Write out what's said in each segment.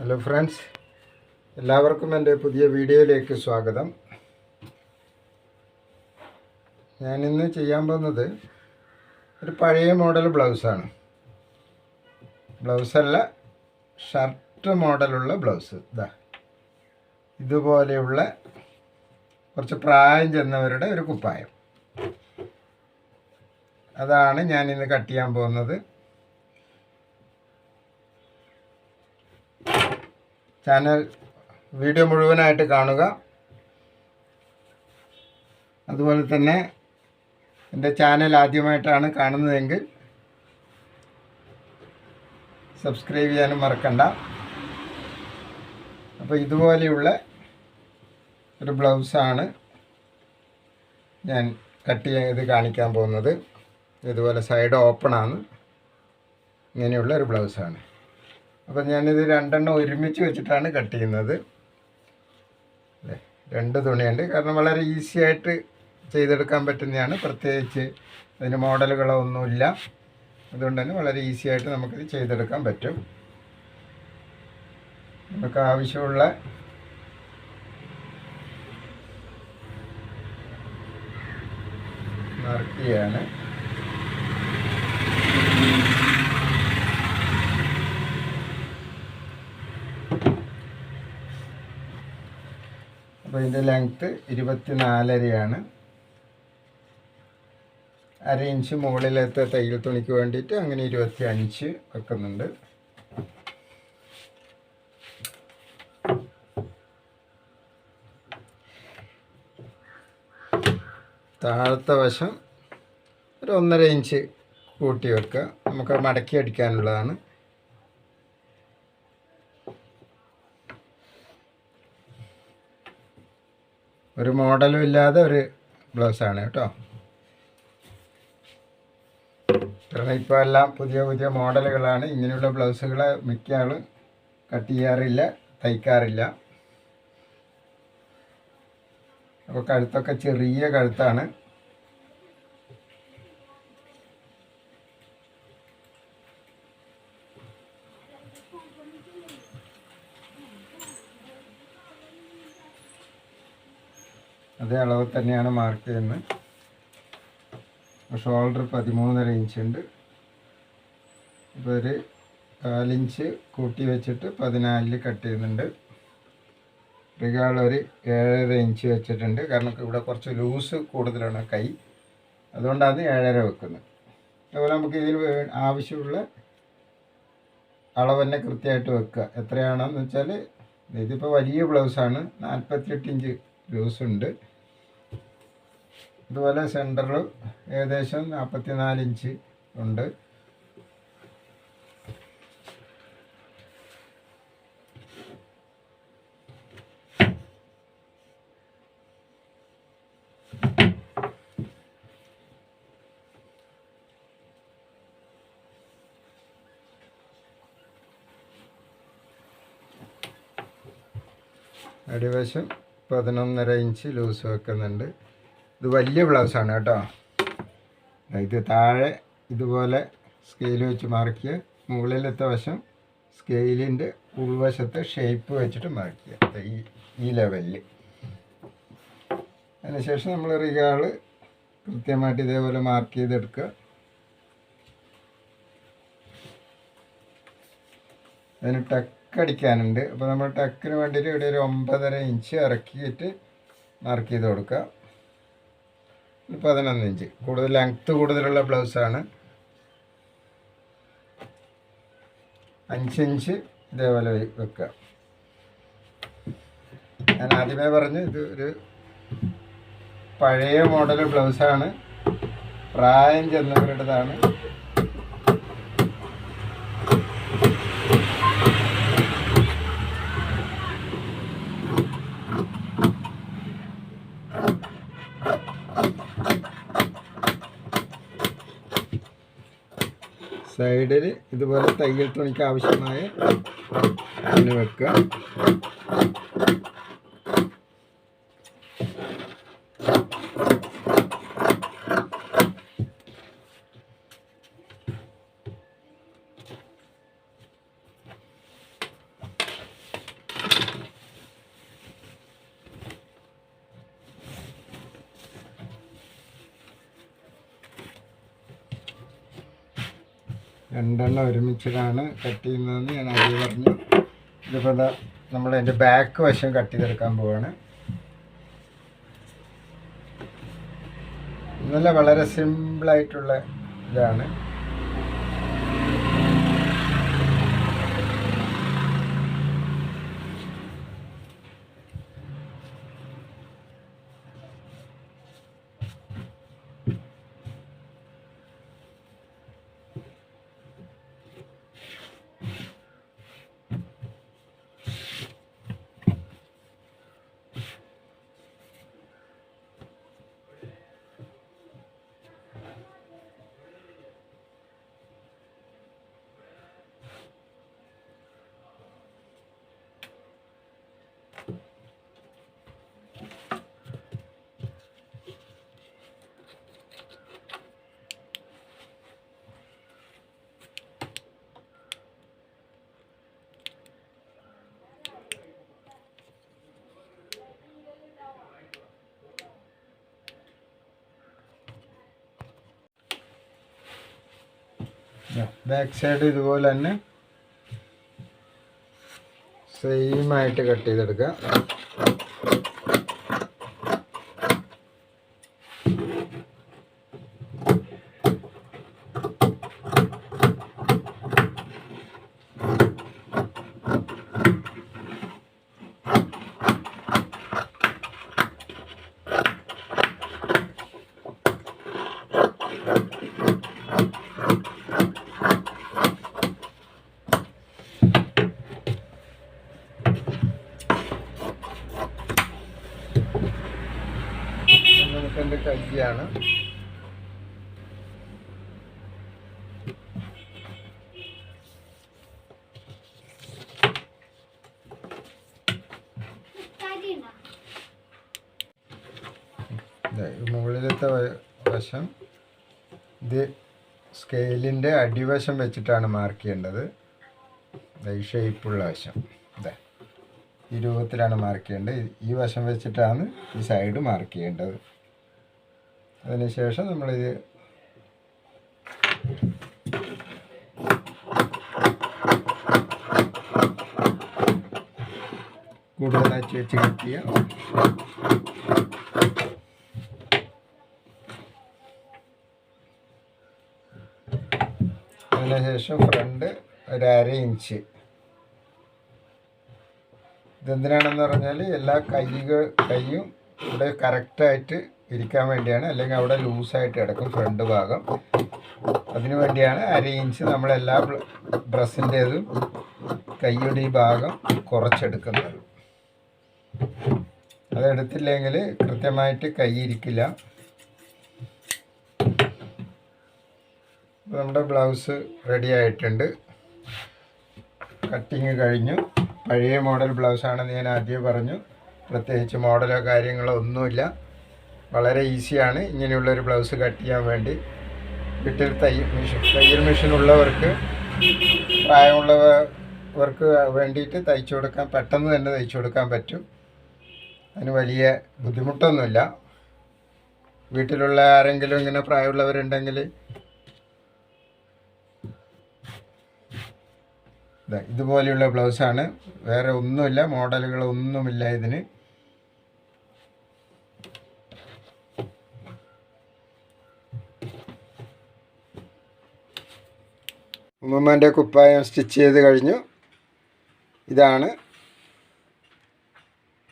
Hello friends, എല്ലാവർക്കും എൻ്റെ പുതിയ വീഡിയോയിലേക്ക് സ്വാഗതം. ഞാനിന്ന് ചെയ്യാൻ പോകുന്നത് ഒരു പഴയ മോഡൽ ബ്ലൗസാണ്. ബ്ലൗസല്ല, ഷർട്ട് മോഡലുള്ള ബ്ലൗസ്. ഇതുപോലെയുള്ള കുറച്ച് പ്രായം ചെന്നവരുടെ ഒരു കുപ്പായം. അതാണ് ഞാനിന്ന് കട്ട് ചെയ്യാൻ പോകുന്നത്. ചാനൽ വീഡിയോ മുഴുവനായിട്ട് കാണുക. അതുപോലെ തന്നെ എൻ്റെ ചാനൽ ആദ്യമായിട്ടാണ് കാണുന്നതെങ്കിൽ സബ്സ്ക്രൈബ് ചെയ്യാനും മറക്കണ്ട. അപ്പോൾ ഇതുപോലെയുള്ള ഒരു ബ്ലൗസാണ് ഞാൻ കട്ട് ചെയ്ത് കാണിക്കാൻ പോകുന്നത്. ഇതുപോലെ സൈഡ് ഓപ്പണാണ്. ഇങ്ങനെയുള്ള ഒരു ബ്ലൗസാണ്. അപ്പോൾ ഞാനിത് രണ്ടെണ്ണം ഒരുമിച്ച് വെച്ചിട്ടാണ് കട്ട് ചെയ്യുന്നത്. രണ്ട് തുണിയുണ്ട്, കാരണം വളരെ ഈസി ആയിട്ട് ചെയ്തെടുക്കാൻ പറ്റുന്നതാണ്. പ്രത്യേകിച്ച് അതിന് മോഡലുകളോ ഒന്നുമില്ല. അതുകൊണ്ട് തന്നെ വളരെ ഈസി ആയിട്ട് നമുക്കിത് ചെയ്തെടുക്കാൻ പറ്റും. നമുക്ക് ആവശ്യമുള്ള മാർക്കിയാണ്. അപ്പോൾ ഇതിൻ്റെ ലെങ്ത്ത് 24.5 അര ഇഞ്ച് മുകളിലത്തെ തയ്യൽ തുണിക്ക് വേണ്ടിയിട്ട് അങ്ങനെ 25 വെക്കുന്നുണ്ട്. താഴത്തെ വശം ഒരു 1.5 ഇഞ്ച് കൂട്ടി വെക്കുക. നമുക്ക് മടക്കി അടിക്കാനുള്ളതാണ്. ഒരു മോഡലും ഇല്ലാതെ ഒരു ബ്ലൗസാണ് കേട്ടോ. കാരണം ഇപ്പോൾ എല്ലാം പുതിയ പുതിയ മോഡലുകളാണ്. ഇങ്ങനെയുള്ള ബ്ലൗസുകൾ മിക്ക ആളും കട്ട് ചെയ്യാറില്ല, തയ്ക്കാറില്ല. അപ്പോൾ കഴുത്തൊക്കെ ചെറിയ കഴുത്താണ്. അതേ അളവ് തന്നെയാണ് മാർക്ക് ചെയ്യുന്നത്. ഷോൾഡർ 13.5 ഇഞ്ച് ഉണ്ട്. ഇപ്പോൾ ഒരു 4 ഇഞ്ച് കൂട്ടി വെച്ചിട്ട് 14 കട്ട് ചെയ്യുന്നുണ്ട്. റിഗാൾ ഒരു 7.5 ഇഞ്ച് വെച്ചിട്ടുണ്ട്. കാരണം ഇവിടെ കുറച്ച് ലൂസ് കൂടുതലാണ് കൈ, അതുകൊണ്ടാണ് 7.5 വെക്കുന്നത്. അതുപോലെ നമുക്ക് ഇതിൽ ആവശ്യമുള്ള അളവ് തന്നെ കൃത്യമായിട്ട് വെക്കുക. എത്രയാണെന്ന് വെച്ചാൽ ഇതിപ്പോൾ വലിയ ബ്ലൗസാണ്, 48 ഇഞ്ച് ലൂസുണ്ട്. അതുപോലെ സെൻറ്ററിൽ ഏകദേശം 44 ഇഞ്ച് ഉണ്ട്. അടിവശം 11.5 ഇഞ്ച് ലൂസ് വെക്കുന്നുണ്ട്. ഇത് വലിയ ബ്ലൗസാണ് കേട്ടോ. ഇത് താഴെ ഇതുപോലെ സ്കെയിൽ വെച്ച് മാർക്ക് ചെയ്യുക. മുകളിലത്തെ വശം സ്കെയിലിൻ്റെ ഉൾവശത്ത് ഷേപ്പ് വെച്ചിട്ട് മാർക്ക് ചെയ്യുക ഈ ലെവലിൽ. അതിനുശേഷം നമ്മൾ റിഗാൾ കൃത്യമായിട്ട് ഇതേപോലെ മാർക്ക് ചെയ്തെടുക്കുക. അതിന് ടക്ക് അടിക്കാനുണ്ട്. അപ്പോൾ നമ്മൾ ടക്കിന് വേണ്ടിയിട്ട് ഇവിടെ ഒരു 9.5 ഇഞ്ച് ഇറക്കിയിട്ട് മാർക്ക് ചെയ്ത് കൊടുക്കുക. 11 ഇഞ്ച് കൂടുതൽ ലെങ്ത്ത് കൂടുതലുള്ള ബ്ലൗസാണ്. 5 ഇഞ്ച് ഇതേപോലെ വെക്കുക. ഞാൻ ആദ്യമേ പറഞ്ഞു ഇത് ഒരു പഴയ മോഡൽ ബ്ലൗസാണ്, പ്രായം ചെന്നവരുടേതാണ്. സൈഡിൽ ഇതുപോലെ തയ്യൽ തുണിക്ക് ആവശ്യമായ തുണി വെക്കുക. രണ്ടെണ്ണം ഒരുമിച്ചിട്ടാണ് കട്ട് ചെയ്യുന്നതെന്ന് ഞാൻ ആദ്യം പറഞ്ഞു. ഇതിപ്പോൾ എന്താ നമ്മൾ അതിൻ്റെ ബാക്ക് വശം കട്ട് ചെയ്തെടുക്കാൻ പോവാണ്. ഇന്നലെ വളരെ സിമ്പിളായിട്ടുള്ള ഇതാണ്. ബാക്ക് സൈഡ് ഇതുപോലെ തന്നെ സെയിമായിട്ട് കട്ട് ചെയ്തെടുക്കുക. എൻ്റെ കയ്യാണ്. മുകളിലത്തെ വശം ഇത് സ്കെയിലിൻ്റെ അടിവശം വെച്ചിട്ടാണ് മാർക്ക് ചെയ്യേണ്ടത്. ഈ ഷേപ്പുള്ള വശം ഇതാ ഈ രൂപത്തിലാണ് മാർക്ക് ചെയ്യേണ്ടത്. ഈ വശം വെച്ചിട്ടാണ് ഈ സൈഡ് മാർക്ക് ചെയ്യേണ്ടത്. അതിനുശേഷം നമ്മളിത് കൂടുതലാക്കി വെച്ച് കട്ട് ചെയ്യാം. അതിനുശേഷം ഫ്രണ്ട് ഒരു 1/2 ഇഞ്ച്. ഇതെന്തിനാണെന്ന് പറഞ്ഞാൽ എല്ലാ കൈയും ഇവിടെ കറക്റ്റായിട്ട് ഇരിക്കാൻ വേണ്ടിയാണ്. അല്ലെങ്കിൽ അവിടെ ലൂസായിട്ട് കിടക്കും ഫ്രണ്ട് ഭാഗം. അതിനു വേണ്ടിയാണ് 1/2 ഇഞ്ച് നമ്മളെല്ലാ ഡ്രസ്സിൻ്റേതും കൈയുടെ ഈ ഭാഗം കുറച്ചെടുക്കുന്നത്. അതെടുത്തില്ലെങ്കിൽ കൃത്യമായിട്ട് കൈ ഇരിക്കില്ല. നമ്മുടെ ബ്ലൗസ് റെഡി ആയിട്ടുണ്ട്. കട്ടിങ് കഴിഞ്ഞു. പഴയ മോഡൽ ബ്ലൗസാണെന്ന് ഞാൻ ആദ്യം പറഞ്ഞു. പ്രത്യേകിച്ച് മോഡലോ കാര്യങ്ങളോ ഒന്നുമില്ല. വളരെ ഈസിയാണ് ഇങ്ങനെയുള്ളൊരു ബ്ലൗസ് കട്ട് ചെയ്യാൻ വേണ്ടി. വീട്ടിൽ തയ്യൽ മെഷീൻ ഉള്ളവർക്ക്, പ്രായമുള്ളവർക്ക് വേണ്ടിയിട്ട് തയ്ച്ചു കൊടുക്കാൻ, പെട്ടെന്ന് തന്നെ തയ്ച്ചു കൊടുക്കാൻ പറ്റും. അതിന് വലിയ ബുദ്ധിമുട്ടൊന്നുമില്ല. വീട്ടിലുള്ള ആരെങ്കിലും ഇങ്ങനെ പ്രായമുള്ളവരുണ്ടെങ്കിൽ ഇതുപോലെയുള്ള ബ്ലൗസാണ്. വേറെ ഒന്നുമില്ല, മോഡലുകളൊന്നുമില്ല ഇതിന്. ഉമ്മമ്മേൻ്റെ കുപ്പായം സ്റ്റിച്ച് ചെയ്ത് കഴിഞ്ഞു. ഇതാണ്.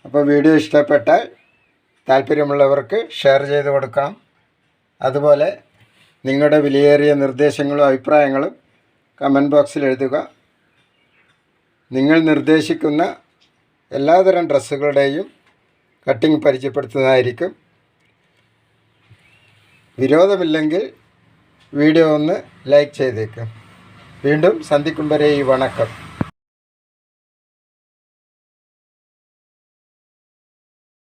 അപ്പോൾ വീഡിയോ ഇഷ്ടപ്പെട്ടാൽ താല്പര്യമുള്ളവർക്ക് ഷെയർ ചെയ്ത് കൊടുക്കണം. അതുപോലെ നിങ്ങളുടെ വിലയേറിയ നിർദ്ദേശങ്ങളും അഭിപ്രായങ്ങളും കമൻറ്റ് ബോക്സിൽ എഴുതുക. നിങ്ങൾ നിർദ്ദേശിക്കുന്ന എല്ലാതരം ഡ്രസ്സുകളുടെയും കട്ടിങ് പരിചയപ്പെടുത്തുന്നതായിരിക്കും. വിരോധമില്ലെങ്കിൽ വീഡിയോ ഒന്ന് ലൈക്ക് ചെയ്തേക്കും. വീണ്ടും സന്ധിക്കും വരെ ഈ വണക്കം.